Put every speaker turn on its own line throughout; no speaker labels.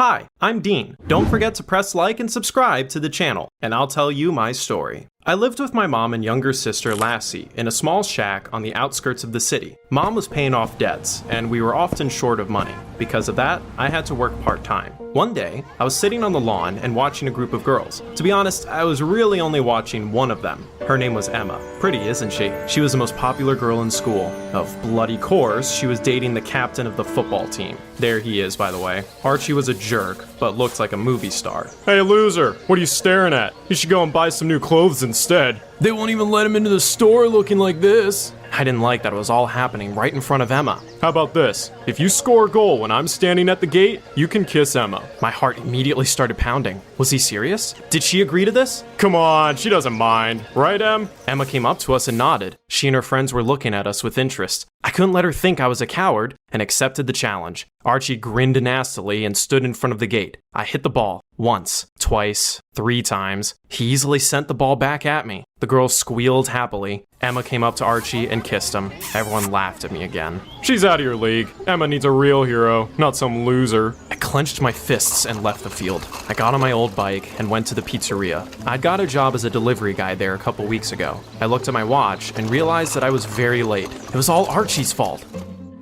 Hi, I'm Dean. Don't forget to press like and subscribe to the channel, and I'll tell you my story. I lived with my mom and younger sister Lassie in a small shack on the outskirts of the city. Mom was paying off debts, and we were often short of money. Because of that, I had to work part-time. One day, I was sitting on the lawn and watching a group of girls. To be honest, I was really only watching one of them. Her name was Emma. Pretty, isn't she? She was the most popular girl in school. Of bloody course, she was dating the captain of the football team. There he is, by the way. Archie was a jerk, but looked like a movie star.
Hey loser, what are you staring at? You should go and buy some new clothes instead. They won't even let him into the store looking like this.
I didn't like that it was all happening right in front of Emma.
How about this? If you score a goal when I'm standing at the gate, you can kiss Emma.
My heart immediately started pounding. Was he serious? Did she agree to this?
Come on, she doesn't mind. Right, Em?
Emma came up to us and nodded. She and her friends were looking at us with interest. I couldn't let her think I was a coward and accepted the challenge. Archie grinned nastily and stood in front of the gate. I hit the ball once, twice, 3 times. He easily sent the ball back at me. The girls squealed happily. Emma came up to Archie and kissed him. Everyone laughed at me again.
She's out of your league. Emma needs a real hero, not some loser.
I clenched my fists and left the field. I got on my old bike and went to the pizzeria. I'd got a job as a delivery guy there a couple weeks ago. I looked at my watch and realized that I was very late. It was all Archie's fault.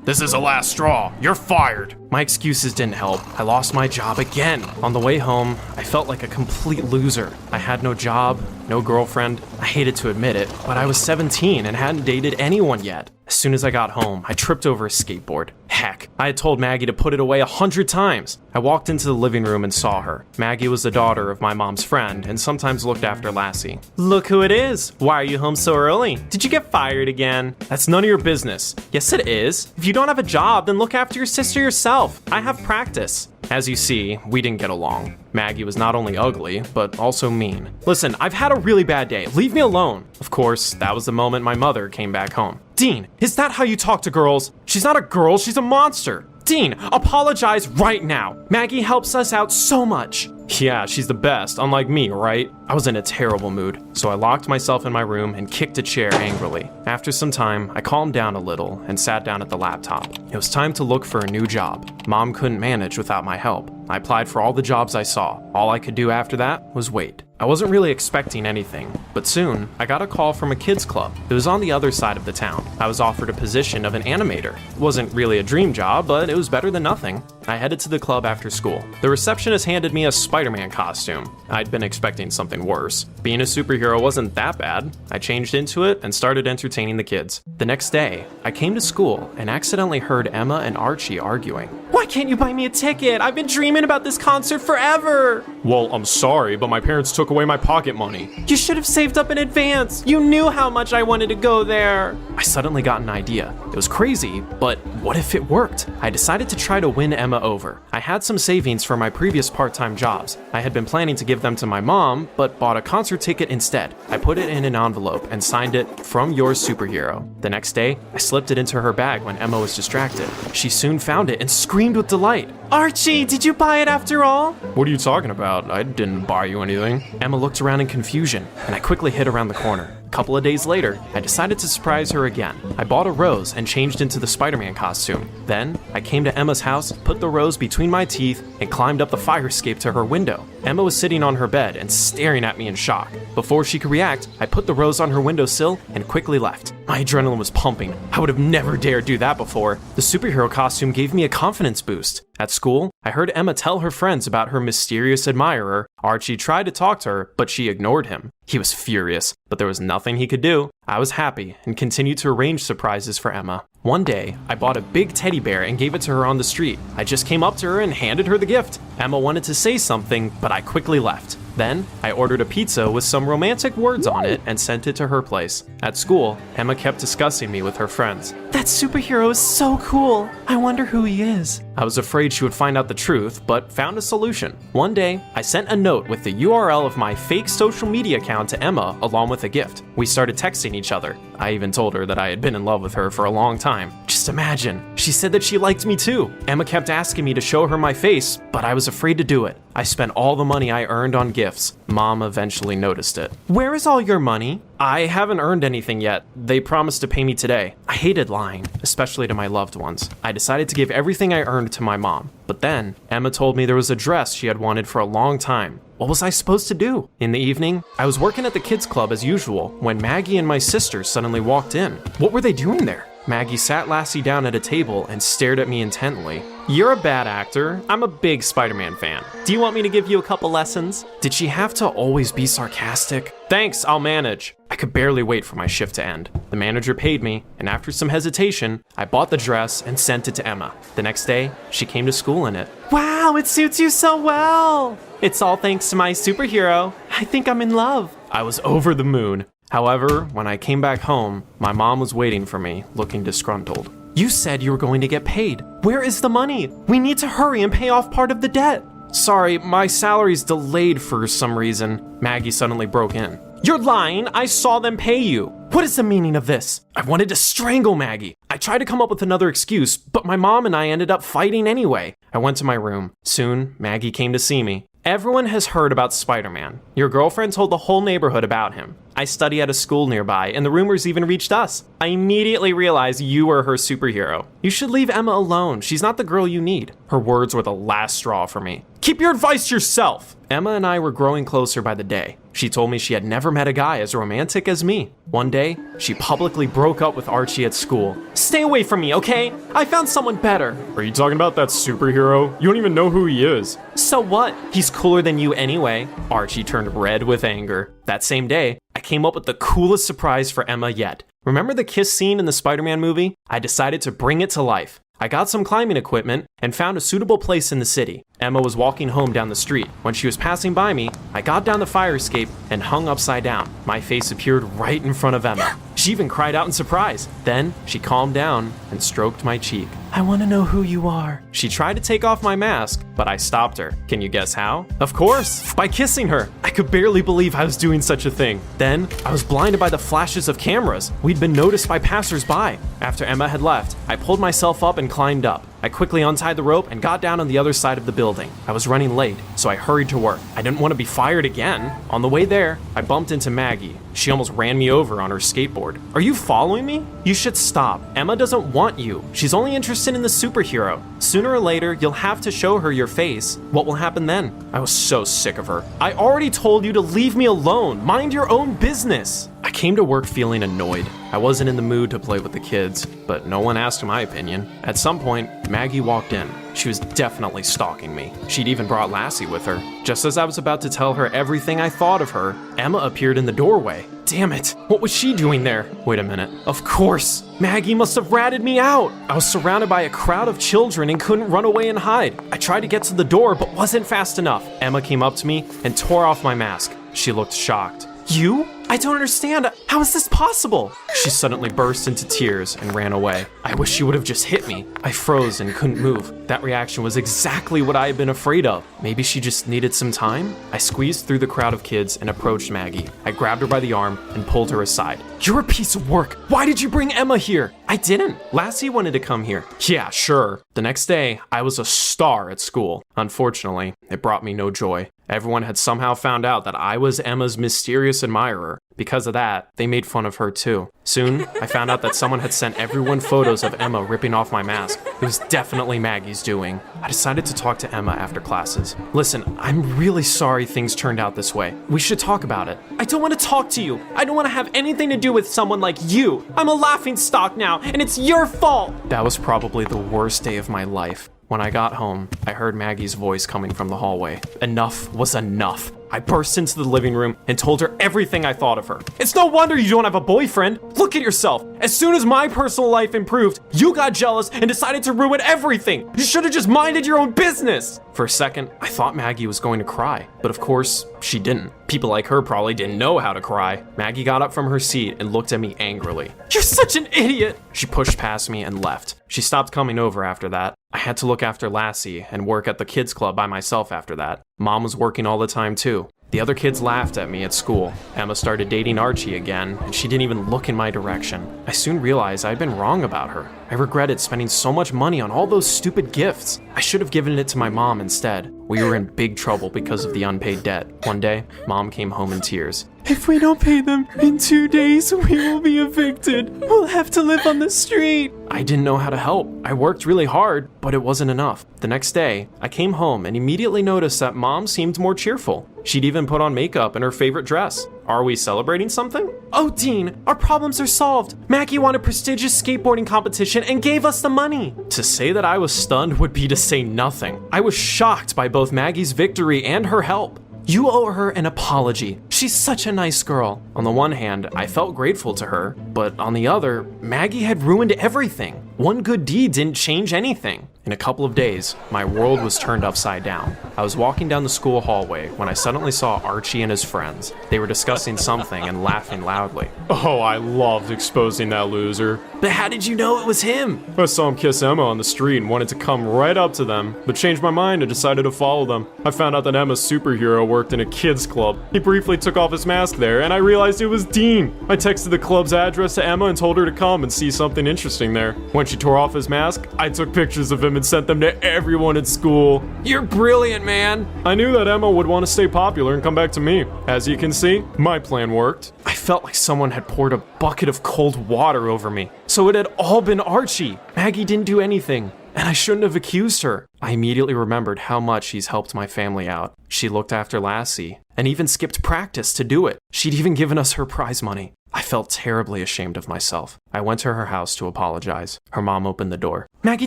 This is the last straw. You're fired.
My excuses didn't help. I lost my job again. On the way home, I felt like a complete loser. I had no job, no girlfriend. I hated to admit it, but I was 17 and hadn't dated anyone yet. As soon as I got home, I tripped over a skateboard. Heck, I had told Maggie to put it away 100 times. I walked into the living room and saw her. Maggie was the daughter of my mom's friend and sometimes looked after Lassie. Look who it is. Why are you home so early? Did you get fired again? That's none of your business. Yes, it is. If you don't have a job, then look after your sister yourself. I have practice. As you see, we didn't get along. Maggie was not only ugly, but also mean. Listen, I've had a really bad day. Leave me alone. Of course, that was the moment my mother came back home. Dean, is that how you talk to girls? She's not a girl, she's a monster. Dean, apologize right now. Maggie helps us out so much. Yeah, she's the best, unlike me, right? I was in a terrible mood, so I locked myself in my room and kicked a chair angrily. After some time, I calmed down a little and sat down at the laptop. It was time to look for a new job. Mom couldn't manage without my help. I applied for all the jobs I saw. All I could do after that was wait. I wasn't really expecting anything, but soon I got a call from a kids club. It was on the other side of the town. I was offered a position of an animator. It wasn't really a dream job, but it was better than nothing. I headed to the club after school. The receptionist handed me a Spider-Man costume. I'd been expecting something worse. Being a superhero wasn't that bad. I changed into it and started entertaining the kids. The next day, I came to school and accidentally heard Emma and Archie arguing. Why can't you buy me a ticket? I've been dreaming about this concert forever.
Well, I'm sorry, but my parents took away my pocket money.
You should have saved up in advance. You knew how much I wanted to go there. I suddenly got an idea. It was crazy, but what if it worked? I decided to try to win Emma over. I had some savings from my previous part-time jobs. I had been planning to give them to my mom, but bought a concert ticket instead. I put it in an envelope and signed it, "From your superhero." The next day, I slipped it into her bag when Emma was distracted. She soon found it and screamed with delight. Archie, did you buy it after all?
What are you talking about? I didn't buy you anything.
Emma looked around in confusion, and I quickly hid around the corner. A couple of days later, I decided to surprise her again. I bought a rose and changed into the Spider-Man costume. Then, I came to Emma's house, put the rose between my teeth, and climbed up the fire escape to her window. Emma was sitting on her bed and staring at me in shock. Before she could react, I put the rose on her windowsill and quickly left. My adrenaline was pumping. I would have never dared do that before. The superhero costume gave me a confidence boost. At school, I heard Emma tell her friends about her mysterious admirer. Archie tried to talk to her, but she ignored him. He was furious, but there was nothing he could do. I was happy and continued to arrange surprises for Emma. One day, I bought a big teddy bear and gave it to her on the street. I just came up to her and handed her the gift. Emma wanted to say something, but I quickly left. Then, I ordered a pizza with some romantic words on it and sent it to her place. At school, Emma kept discussing me with her friends. That superhero is so cool. I wonder who he is. I was afraid she would find out the truth, but found a solution. One day, I sent a note with the URL of my fake social media account to Emma along with a gift. We started texting each other. I even told her that I had been in love with her for a long time. Just imagine. She said that she liked me too. Emma kept asking me to show her my face, but I was afraid to do it. I spent all the money I earned on gifts. Mom eventually noticed it. Where is all your money? I haven't earned anything yet. They promised to pay me today. I hated lying, especially to my loved ones. I decided to give everything I earned to my mom. But then, Emma told me there was a dress she had wanted for a long time. What was I supposed to do? In the evening, I was working at the kids club as usual when Maggie and my sister suddenly walked in. What were they doing there? Maggie sat Lassie down at a table and stared at me intently. You're a bad actor. I'm a big Spider-Man fan. Do you want me to give you a couple lessons? Did she have to always be sarcastic? Thanks, I'll manage. I could barely wait for my shift to end. The manager paid me, and after some hesitation, I bought the dress and sent it to Emma. The next day, she came to school in it. Wow, it suits you so well. It's all thanks to my superhero. I think I'm in love. I was over the moon. However, when I came back home, my mom was waiting for me, looking disgruntled. You said you were going to get paid. Where is the money? We need to hurry and pay off part of the debt. Sorry, my salary's delayed for some reason. Maggie suddenly broke in. You're lying. I saw them pay you. What is the meaning of this? I wanted to strangle Maggie. I tried to come up with another excuse, but my mom and I ended up fighting anyway. I went to my room. Soon, Maggie came to see me. Everyone has heard about Spider-Man. Your girlfriend told the whole neighborhood about him. I study at a school nearby, and the rumors even reached us. I immediately realized you were her superhero. You should leave Emma alone. She's not the girl you need. Her words were the last straw for me. Keep your advice to yourself! Emma and I were growing closer by the day. She told me she had never met a guy as romantic as me. One day, she publicly broke up with Archie at school. Stay away from me, okay? I found someone better.
Are you talking about that superhero? You don't even know who he is.
So what? He's cooler than you anyway. Archie turned red with anger. That same day, I came up with the coolest surprise for Emma yet. Remember the kiss scene in the Spider-Man movie? I decided to bring it to life. I got some climbing equipment and found a suitable place in the city. Emma was walking home down the street. When she was passing by me, I got down the fire escape and hung upside down. My face appeared right in front of Emma. She even cried out in surprise. Then she calmed down and stroked my cheek. I want to know who you are. She tried to take off my mask, but I stopped her. Can you guess how? Of course, by kissing her. I could barely believe I was doing such a thing. Then I was blinded by the flashes of cameras. We'd been noticed by passersby. After Emma had left, I pulled myself up and climbed up. I quickly untied the rope and got down on the other side of the building. I was running late, so I hurried to work. I didn't want to be fired again. On the way there, I bumped into Maggie. She almost ran me over on her skateboard. Are you following me? You should stop. Emma doesn't want you. She's only interested in the superhero. Sooner or later, you'll have to show her your face. What will happen then? I was so sick of her. I already told you to leave me alone. Mind your own business. I came to work feeling annoyed. I wasn't in the mood to play with the kids, but no one asked my opinion. At some point, Maggie walked in. She was definitely stalking me. She'd even brought Lassie with her. Just as I was about to tell her everything I thought of her, Emma appeared in the doorway. Damn it, what was she doing there? Wait a minute. Of course, Maggie must have ratted me out. I was surrounded by a crowd of children and couldn't run away and hide. I tried to get to the door, but wasn't fast enough. Emma came up to me and tore off my mask. She looked shocked. You? I don't understand. How is this possible? She suddenly burst into tears and ran away. I wish she would have just hit me. I froze and couldn't move. That reaction was exactly what I had been afraid of. Maybe she just needed some time? I squeezed through the crowd of kids and approached Maggie. I grabbed her by the arm and pulled her aside. You're a piece of work. Why did you bring Emma here? I didn't. Lassie wanted to come here. Yeah, sure. The next day, I was a star at school. Unfortunately, it brought me no joy. Everyone had somehow found out that I was Emma's mysterious admirer. Because of that, they made fun of her too. Soon, I found out that someone had sent everyone photos of Emma ripping off my mask. It was definitely Maggie's doing. I decided to talk to Emma after classes. Listen, I'm really sorry things turned out this way. We should talk about it. I don't want to talk to you. I don't want to have anything to do with someone like you. I'm a laughingstock now, and it's your fault. That was probably the worst day of my life. When I got home, I heard Maggie's voice coming from the hallway. Enough was enough. I burst into the living room and told her everything I thought of her. It's no wonder you don't have a boyfriend. Look at yourself. As soon as my personal life improved, you got jealous and decided to ruin everything. You should have just minded your own business. For a second, I thought Maggie was going to cry, but of course, she didn't. People like her probably didn't know how to cry. Maggie got up from her seat and looked at me angrily. You're such an idiot. She pushed past me and left. She stopped coming over after that. I had to look after Lassie and work at the kids club by myself after that. Mom was working all the time too. The other kids laughed at me at school. Emma started dating Archie again, and she didn't even look in my direction. I soon realized I'd been wrong about her. I regretted spending so much money on all those stupid gifts. I should have given it to my mom instead. We were in big trouble because of the unpaid debt. One day, Mom came home in tears. If we don't pay them in 2 days, we will be evicted. We'll have to live on the street. I didn't know how to help. I worked really hard, but it wasn't enough. The next day, I came home and immediately noticed that Mom seemed more cheerful. She'd even put on makeup and her favorite dress. Are we celebrating something? Oh, Dean, our problems are solved. Maggie won a prestigious skateboarding competition and gave us the money. To say that I was stunned would be to say nothing. I was shocked by both Maggie's victory and her help. You owe her an apology. She's such a nice girl. On the one hand, I felt grateful to her, but on the other, Maggie had ruined everything. One good deed didn't change anything. In a couple of days, my world was turned upside down. I was walking down the school hallway when I suddenly saw Archie and his friends. They were discussing something and laughing loudly.
Oh, I loved exposing that loser.
But how did you know it was him?
I saw him kiss Emma on the street and wanted to come right up to them, but changed my mind and decided to follow them. I found out that Emma's superhero worked in a kids club. He briefly took off his mask there, and I realized it was Dean. I texted the club's address to Emma and told her to come and see something interesting there. When she tore off his mask, I took pictures of him and sent them to everyone at school.
You're brilliant, man.
I knew that Emma would want to stay popular and come back to me. As you can see, my plan worked.
I felt like someone had poured a bucket of cold water over me. So it had all been Archie. Maggie didn't do anything, and I shouldn't have accused her. I immediately remembered how much she's helped my family out. She looked after Lassie, and even skipped practice to do it. She'd even given us her prize money. I felt terribly ashamed of myself. I went to her house to apologize. Her mom opened the door. Maggie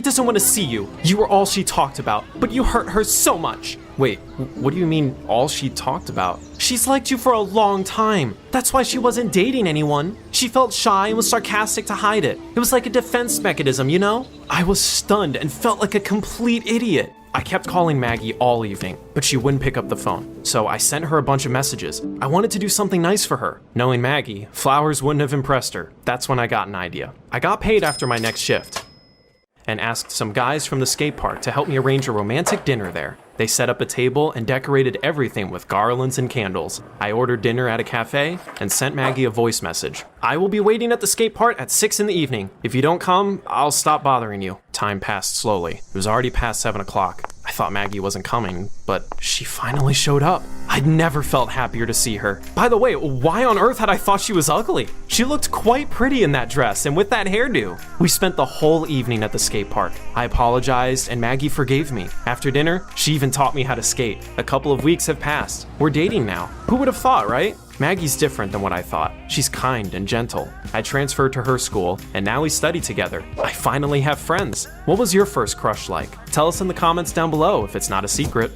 doesn't want to see you. You were all she talked about, but you hurt her so much. Wait, what do you mean, all she talked about? She's liked you for a long time. That's why she wasn't dating anyone. She felt shy and was sarcastic to hide it. It was like a defense mechanism, you know? I was stunned and felt like a complete idiot. I kept calling Maggie all evening, but she wouldn't pick up the phone. So I sent her a bunch of messages. I wanted to do something nice for her. Knowing Maggie, flowers wouldn't have impressed her. That's when I got an idea. I got paid after my next shift and asked some guys from the skate park to help me arrange a romantic dinner there. They set up a table and decorated everything with garlands and candles. I ordered dinner at a cafe and sent Maggie a voice message. I will be waiting at the skate park at 6 in the evening. If you don't come, I'll stop bothering you. Time passed slowly. It was already past 7 o'clock. I thought Maggie wasn't coming, but she finally showed up. I'd never felt happier to see her. By the way, why on earth had I thought she was ugly? She looked quite pretty in that dress and with that hairdo. We spent the whole evening at the skate park. I apologized and Maggie forgave me. After dinner, she even taught me how to skate. A couple of weeks have passed. We're dating now. Who would have thought, right? Maggie's different than what I thought. She's kind and gentle. I transferred to her school, and now we study together. I finally have friends. What was your first crush like? Tell us in the comments down below if it's not a secret.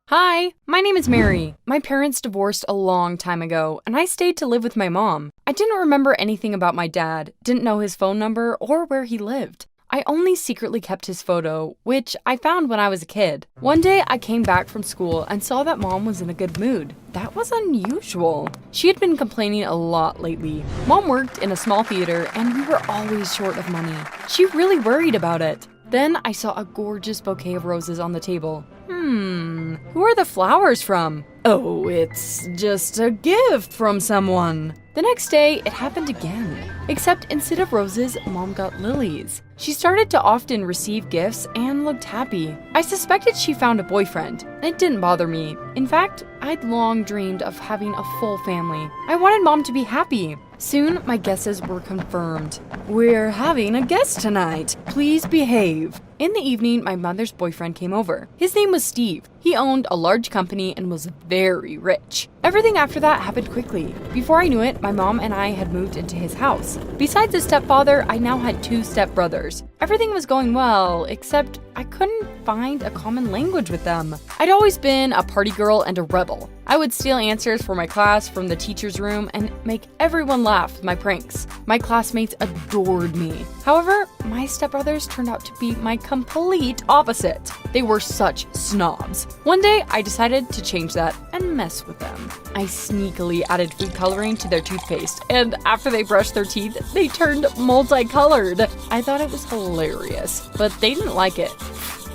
Hi, my name is Mary. My parents divorced a long time ago, and I stayed to live with my mom. I didn't remember anything about my dad, didn't know his phone number or where he lived. I only secretly kept his photo, which I found when I was a kid. One day, I came back from school and saw that Mom was in a good mood. That was unusual. She had been complaining a lot lately. Mom worked in a small theater, and we were always short of money. She really worried about it. Then I saw a gorgeous bouquet of roses on the table. Who are the flowers from? Oh, it's just a gift from someone. The next day, it happened again. Except instead of roses, Mom got lilies. She started to often receive gifts and looked happy. I suspected she found a boyfriend. It didn't bother me. In fact, I'd long dreamed of having a full family. I wanted Mom to be happy. Soon, my guesses were confirmed. We're having a guest tonight. Please behave. In the evening, my mother's boyfriend came over. His name was Steve. He owned a large company and was very rich. Everything after that happened quickly. Before I knew it, my mom and I had moved into his house. Besides his stepfather, I now had 2 stepbrothers. Everything was going well, except I couldn't find a common language with them. I'd always been a party girl and a rebel. I would steal answers for my class from the teacher's room and make everyone laugh with my pranks. My classmates adored me. However, my stepbrothers turned out to be my complete opposite. They were such snobs. One day, I decided to change that and mess with them. I sneakily added food coloring to their toothpaste, and after they brushed their teeth, they turned multicolored. I thought it was hilarious, but they didn't like it.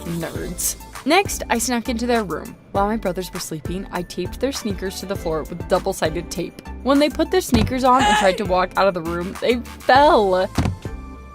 Nerds. Next, I snuck into their room. While my brothers were sleeping, I taped their sneakers to the floor with double-sided tape. When they put their sneakers on and tried to walk out of the room, they fell.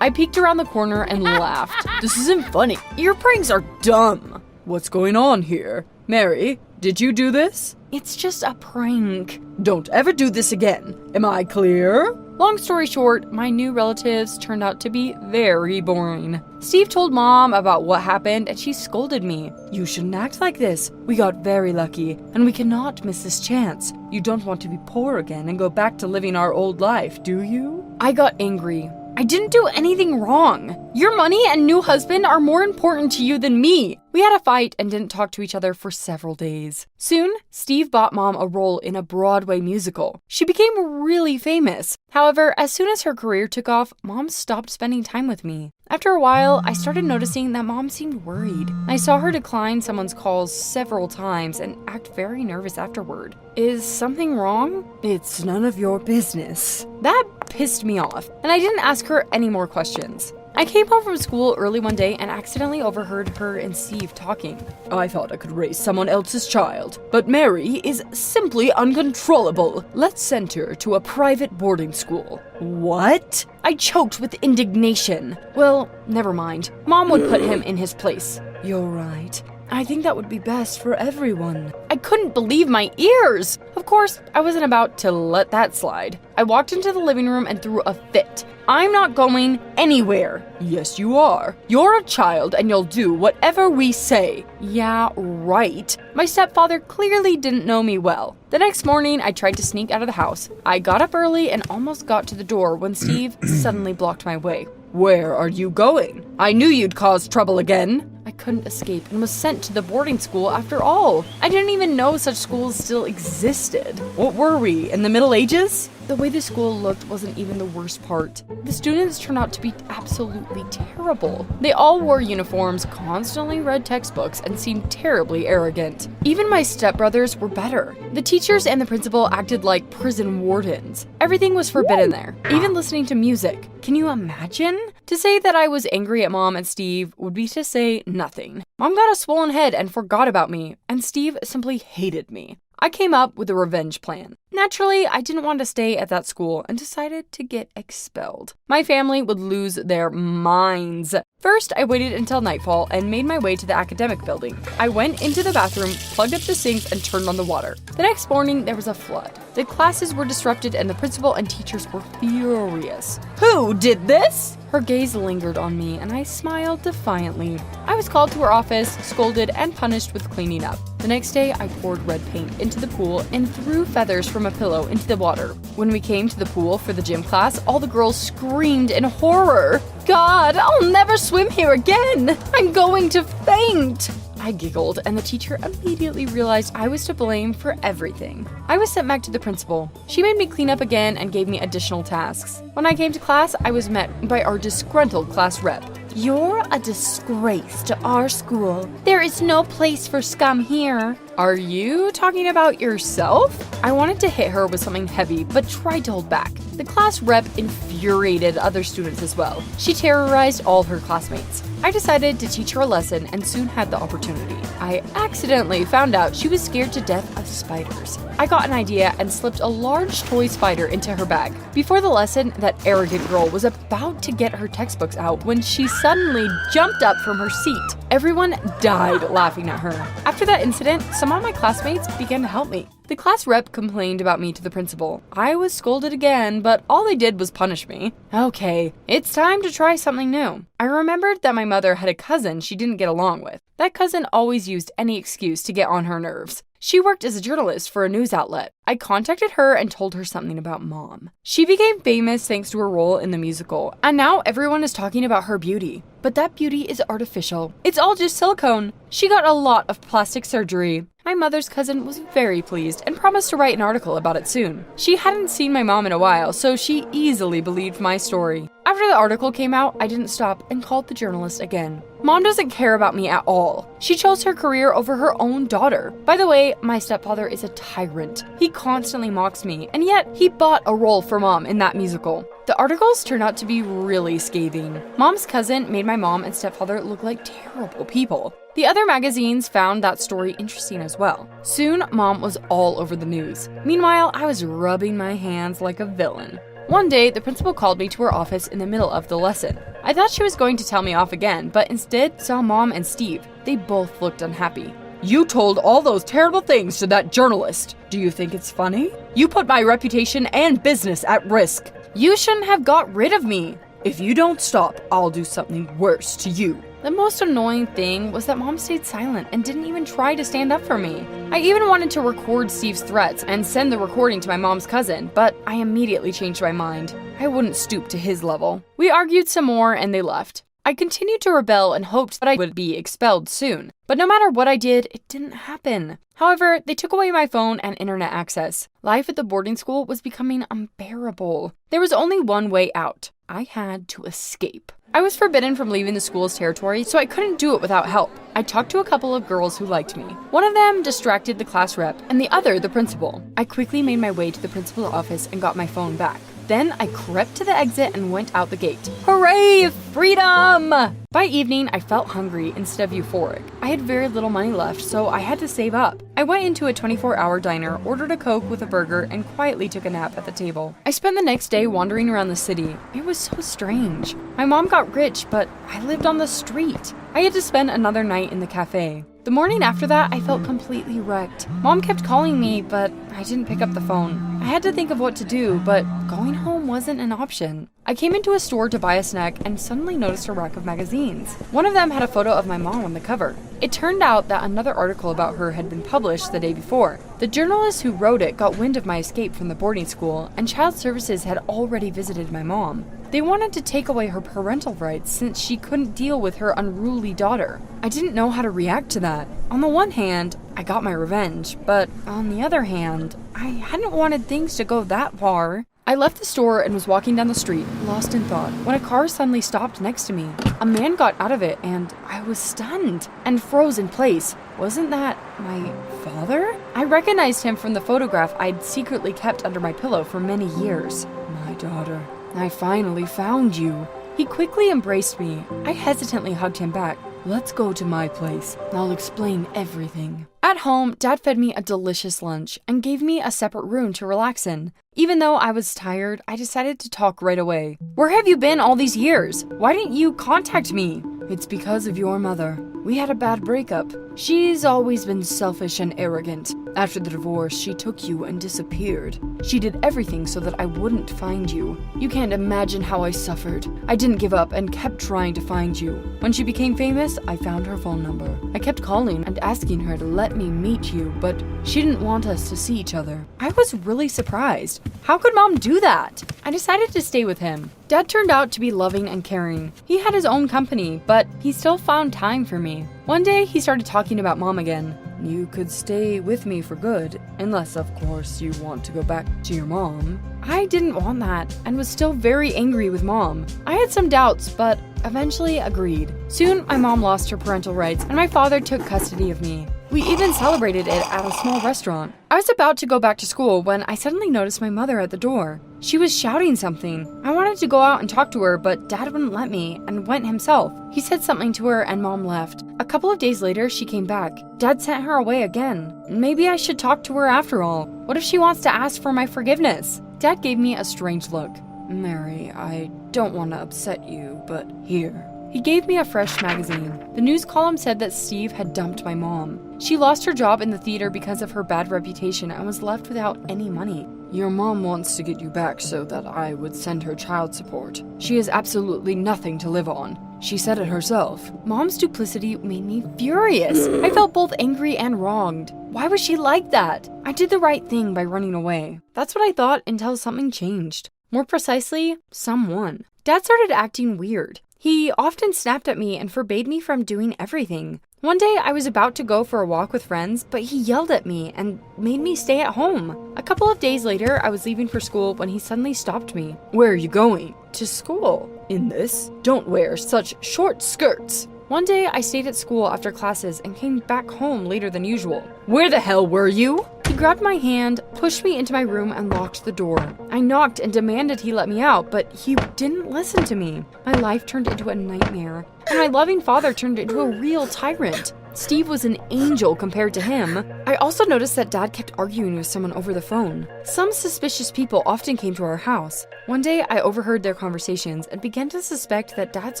I peeked around the corner and laughed. This isn't funny. Your pranks are dumb.
What's going on here? Mary, did you do this?
It's just a prank.
Don't ever do this again. Am I clear?
Long story short, my new relatives turned out to be very boring. Steve told Mom about what happened and she scolded me.
You shouldn't act like this. We got very lucky, and we cannot miss this chance. You don't want to be poor again and go back to living our old life, do you?
I got angry. I didn't do anything wrong. Your money and new husband are more important to you than me. We had a fight and didn't talk to each other for several days. Soon, Steve bought Mom a role in a Broadway musical. She became really famous. However, as soon as her career took off, Mom stopped spending time with me. After a while, I started noticing that Mom seemed worried. I saw her decline someone's calls several times and act very nervous afterward. Is something wrong?
It's none of your business.
That pissed me off, and I didn't ask her any more questions. I came home from school early one day and accidentally overheard her and Steve talking.
I thought I could raise someone else's child, but Mary is simply uncontrollable. Let's send her to a private boarding school. What?
I choked with indignation. Well, never mind. Mom would put him in his place.
You're right. I think that would be best for everyone.
I couldn't believe my ears. Of course, I wasn't about to let that slide. I walked into the living room and threw a fit. I'm not going anywhere.
Yes, you are. You're a child and you'll do whatever we say.
Yeah, right. My stepfather clearly didn't know me well. The next morning, I tried to sneak out of the house. I got up early and almost got to the door when Steve suddenly blocked my way.
Where are you going? I knew you'd cause trouble again.
I couldn't escape and was sent to the boarding school after all. I didn't even know such schools still existed.
What were we, in the Middle Ages?
The way the school looked wasn't even the worst part. The students turned out to be absolutely terrible. They all wore uniforms, constantly read textbooks, and seemed terribly arrogant. Even my stepbrothers were better. The teachers and the principal acted like prison wardens. Everything was forbidden there, even listening to music. Can you imagine? To say that I was angry at Mom and Steve would be to say nothing. Mom got a swollen head and forgot about me, and Steve simply hated me. I came up with a revenge plan. Naturally, I didn't want to stay at that school and decided to get expelled. My family would lose their minds. First, I waited until nightfall and made my way to the academic building. I went into the bathroom, plugged up the sink, and turned on the water. The next morning, there was a flood. The classes were disrupted and the principal and teachers were furious.
Who did this?
Her gaze lingered on me and I smiled defiantly. I was called to her office, scolded, and punished with cleaning up. The next day, I poured red paint into the pool and threw feathers from a pillow into the water. When we came to the pool for the gym class, all the girls screamed in horror. God, I'll never swim here again! I'm going to faint! I giggled, and the teacher immediately realized I was to blame for everything. I was sent back to the principal. She made me clean up again and gave me additional tasks. When I came to class, I was met by our disgruntled class rep.
You're a disgrace to our school. There is no place for scum here.
Are you talking about yourself? I wanted to hit her with something heavy, but tried to hold back. The class rep infuriated other students as well. She terrorized all her classmates. I decided to teach her a lesson and soon had the opportunity. I accidentally found out she was scared to death of spiders. I got an idea and slipped a large toy spider into her bag. Before the lesson, that arrogant girl was about to get her textbooks out when she suddenly jumped up from her seat. Everyone died laughing at her. After that incident, some of my classmates began to help me. The class rep complained about me to the principal. I was scolded again, but all they did was punish me. Okay, it's time to try something new. I remembered that my mother had a cousin she didn't get along with. That cousin always used any excuse to get on her nerves. She worked as a journalist for a news outlet. I contacted her and told her something about Mom. She became famous thanks to her role in the musical, and now everyone is talking about her beauty. But that beauty is artificial. It's all just silicone. She got a lot of plastic surgery. My mother's cousin was very pleased and promised to write an article about it soon. She hadn't seen my mom in a while, so she easily believed my story. After the article came out, I didn't stop and called the journalist again. Mom doesn't care about me at all. She chose her career over her own daughter. By the way, my stepfather is a tyrant. He constantly mocks me, and yet he bought a role for Mom in that musical. The articles turned out to be really scathing. Mom's cousin made my mom and stepfather look like terrible people. The other magazines found that story interesting as well. Soon, Mom was all over the news. Meanwhile, I was rubbing my hands like a villain. One day, the principal called me to her office in the middle of the lesson. I thought she was going to tell me off again, but instead saw Mom and Steve.
They both looked unhappy. You told all those terrible things to that journalist. Do you think it's funny? You put my reputation and business at risk. You shouldn't have got rid of me. If you don't stop, I'll do something worse to you.
The most annoying thing was that Mom stayed silent and didn't even try to stand up for me. I even wanted to record Steve's threats and send the recording to my mom's cousin, but I immediately changed my mind. I wouldn't stoop to his level. We argued some more and they left. I continued to rebel and hoped that I would be expelled soon, but no matter what I did, it didn't happen. However, they took away my phone and internet access. Life at the boarding school was becoming unbearable. There was only one way out. I had to escape. I was forbidden from leaving the school's territory, so I couldn't do it without help. I talked to a couple of girls who liked me. One of them distracted the class rep, and the other the principal. I quickly made my way to the principal's office and got my phone back. Then I crept to the exit and went out the gate. Hooray! Freedom! By evening, I felt hungry instead of euphoric. I had very little money left, so I had to save up. I went into a 24-hour diner, ordered a Coke with a burger, and quietly took a nap at the table. I spent the next day wandering around the city. It was so strange. My mom got rich, but I lived on the street. I had to spend another night in the cafe. The morning after that, I felt completely wrecked. Mom kept calling me, but I didn't pick up the phone. I had to think of what to do, but going home wasn't an option. I came into a store to buy a snack and suddenly noticed a rack of magazines. One of them had a photo of my mom on the cover. It turned out that another article about her had been published the day before. The journalist who wrote it got wind of my escape from the boarding school, and Child Services had already visited my mom. They wanted to take away her parental rights since she couldn't deal with her unruly daughter. I didn't know how to react to that. On the one hand, I got my revenge, but on the other hand, I hadn't wanted things to go that far. I left the store and was walking down the street, lost in thought, when a car suddenly stopped next to me. A man got out of it and I was stunned and froze in place. Wasn't that my father? I recognized him from the photograph I'd secretly kept under my pillow for many years. My daughter, I finally found you. He quickly embraced me. I hesitantly hugged him back. Let's go to my place. I'll explain everything. At home, Dad fed me a delicious lunch and gave me a separate room to relax in. Even though I was tired, I decided to talk right away. Where have you been all these years? Why didn't you contact me? It's because of your mother. We had a bad breakup. She's always been selfish and arrogant. After the divorce, she took you and disappeared. She did everything so that I wouldn't find you. You can't imagine how I suffered. I didn't give up and kept trying to find you. When she became famous, I found her phone number. I kept calling and asking her to let me meet you, but she didn't want us to see each other. I was really surprised. How could Mom do that? I decided to stay with him. Dad turned out to be loving and caring. He had his own company, but he still found time for me. One day, he started talking about Mom again. You could stay with me for good, unless, of course, you want to go back to your mom. I didn't want that, and was still very angry with Mom. I had some doubts, but eventually agreed. Soon, my mom lost her parental rights, and my father took custody of me. We even celebrated it at a small restaurant. I was about to go back to school when I suddenly noticed my mother at the door. She was shouting something. I wanted to go out and talk to her, but Dad wouldn't let me and went himself. He said something to her and Mom left. A couple of days later, she came back. Dad sent her away again. Maybe I should talk to her after all. What if she wants to ask for my forgiveness? Dad gave me a strange look. Mary, I don't want to upset you, but here. He gave me a fresh magazine. The news column said that Steve had dumped my mom. She lost her job in the theater because of her bad reputation and was left without any money. Your mom wants to get you back so that I would send her child support. She has absolutely nothing to live on. She said it herself. Mom's duplicity made me furious. I felt both angry and wronged. Why was she like that? I did the right thing by running away. That's what I thought until something changed. More precisely, someone. Dad started acting weird. He often snapped at me and forbade me from doing everything. One day, I was about to go for a walk with friends, but he yelled at me and made me stay at home. A couple of days later, I was leaving for school when he suddenly stopped me. Where are you going? To school. In this? Don't wear such short skirts. One day, I stayed at school after classes and came back home later than usual. Where the hell were you? He grabbed my hand, pushed me into my room, and locked the door. I knocked and demanded he let me out, but he didn't listen to me. My life turned into a nightmare, and my loving father turned into a real tyrant. Steve was an angel compared to him. I also noticed that Dad kept arguing with someone over the phone. Some suspicious people often came to our house. One day, I overheard their conversations and began to suspect that Dad's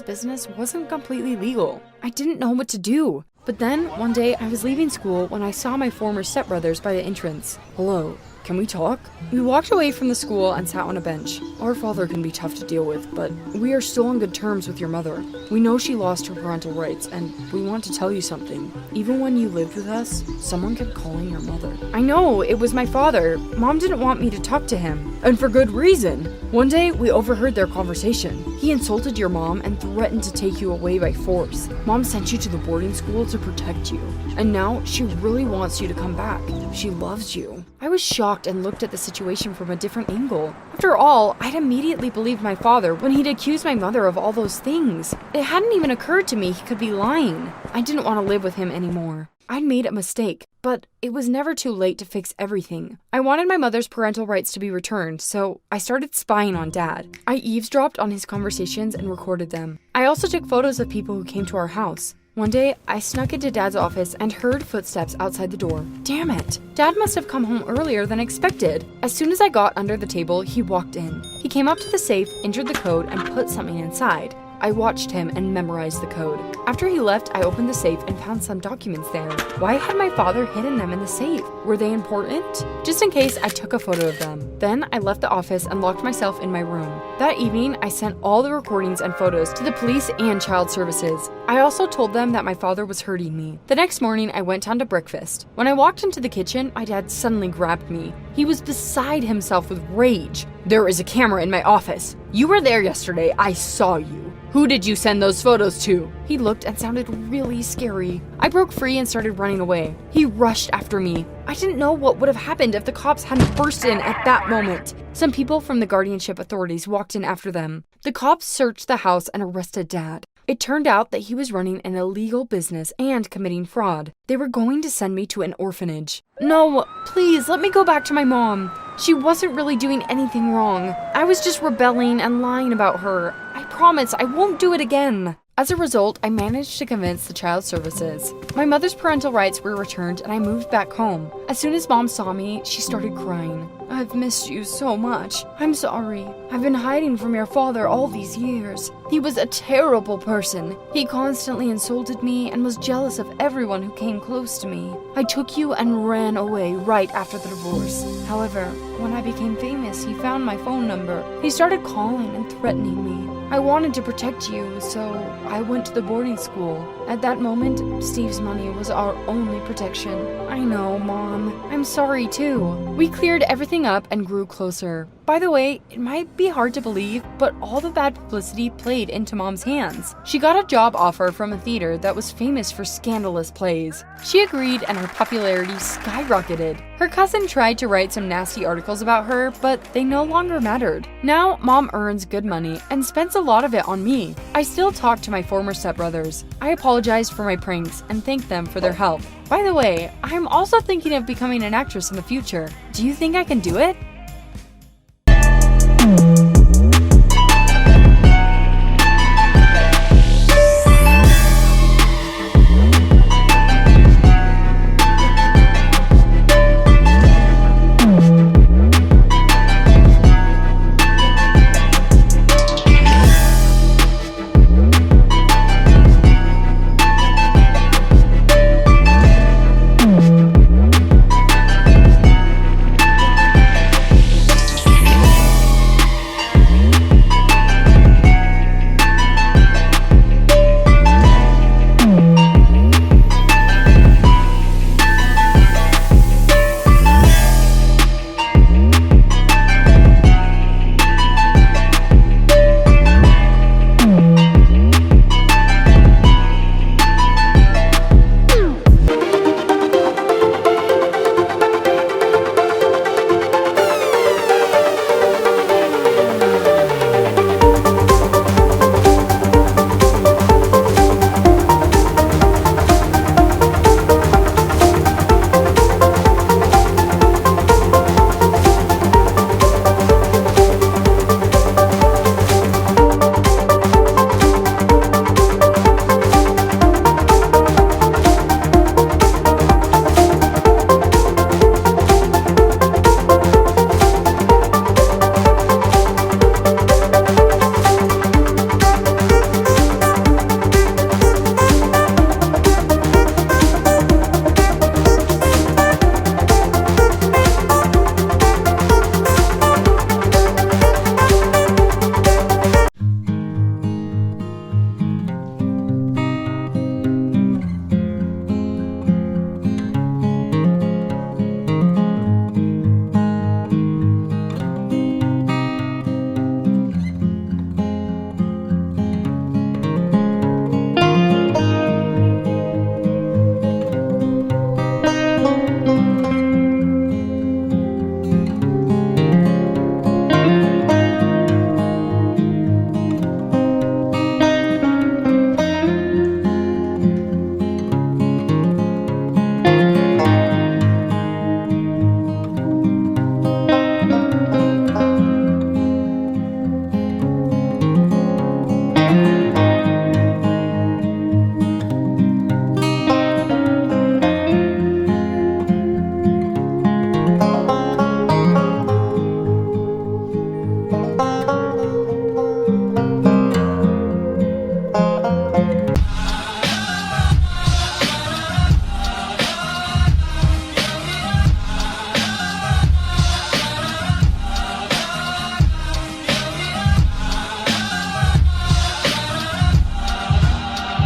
business wasn't completely legal. I didn't know what to do. But then, one day, I was leaving school when I saw my former stepbrothers by the entrance. "Hello, can we talk?" We walked away from the school and sat on a bench. "Our father can be tough to deal with, but we are still on good terms with your mother. We know she lost her parental rights, and we want to tell you something. Even when you lived with us, someone kept calling your mother." "I know, it was my father. Mom didn't want me to talk to him. And for good reason. One day, we overheard their conversation. He insulted your mom and threatened to take you away by force. Mom sent you to the boarding school to protect you. And now she really wants you to come back. She loves you." I was shocked and looked at the situation from a different angle. After all, I'd immediately believed my father when he'd accused my mother of all those things. It hadn't even occurred to me he could be lying. I didn't want to live with him anymore. I'd made a mistake, but it was never too late to fix everything. I wanted my mother's parental rights to be returned, so I started spying on Dad. I eavesdropped on his conversations and recorded them. I also took photos of people who came to our house. One day, I snuck into Dad's office and heard footsteps outside the door. Damn it! Dad must have come home earlier than expected. As soon as I got under the table, he walked in. He came up to the safe, entered the code, and put something inside. I watched him and memorized the code. After he left, I opened the safe and found some documents there. Why had my father hidden them in the safe? Were they important? Just in case, I took a photo of them. Then I left the office and locked myself in my room. That evening, I sent all the recordings and photos to the police and child services. I also told them that my father was hurting me. The next morning, I went down to breakfast. When I walked into the kitchen, my dad suddenly grabbed me. He was beside himself with rage. "There is a camera in my office. You were there yesterday. I saw you. Who did you send those photos to?" He looked and sounded really scary. I broke free and started running away. He rushed after me. I didn't know what would have happened if the cops hadn't burst in at that moment. Some people from the guardianship authorities walked in after them. The cops searched the house and arrested Dad. It turned out that he was running an illegal business and committing fraud. They were going to send me to an orphanage. "No, please, let me go back to my mom. She wasn't really doing anything wrong. I was just rebelling and lying about her. I promise I won't do it again." As a result, I managed to convince the child services. My mother's parental rights were returned and I moved back home. As soon as Mom saw me, she started crying. "I've missed you so much. I'm sorry. I've been hiding from your father all these years. He was a terrible person. He constantly insulted me and was jealous of everyone who came close to me. I took you and ran away right after the divorce. However, when I became famous, he found my phone number. He started calling and threatening me. I wanted to protect you, so I went to the boarding school. At that moment, Steve's money was our only protection." "I know, Mom. I'm sorry too." We cleared everything up and grew closer. By the way, it might be hard to believe, but all the bad publicity played into Mom's hands. She got a job offer from a theater that was famous for scandalous plays. She agreed and her popularity skyrocketed. Her cousin tried to write some nasty articles about her, but they no longer mattered. Now, Mom earns good money and spends a lot of it on me. I still talk to my former stepbrothers. I apologized for my pranks and thank them for their help. By the way, I'm also thinking of becoming an actress in the future. Do you think I can do it?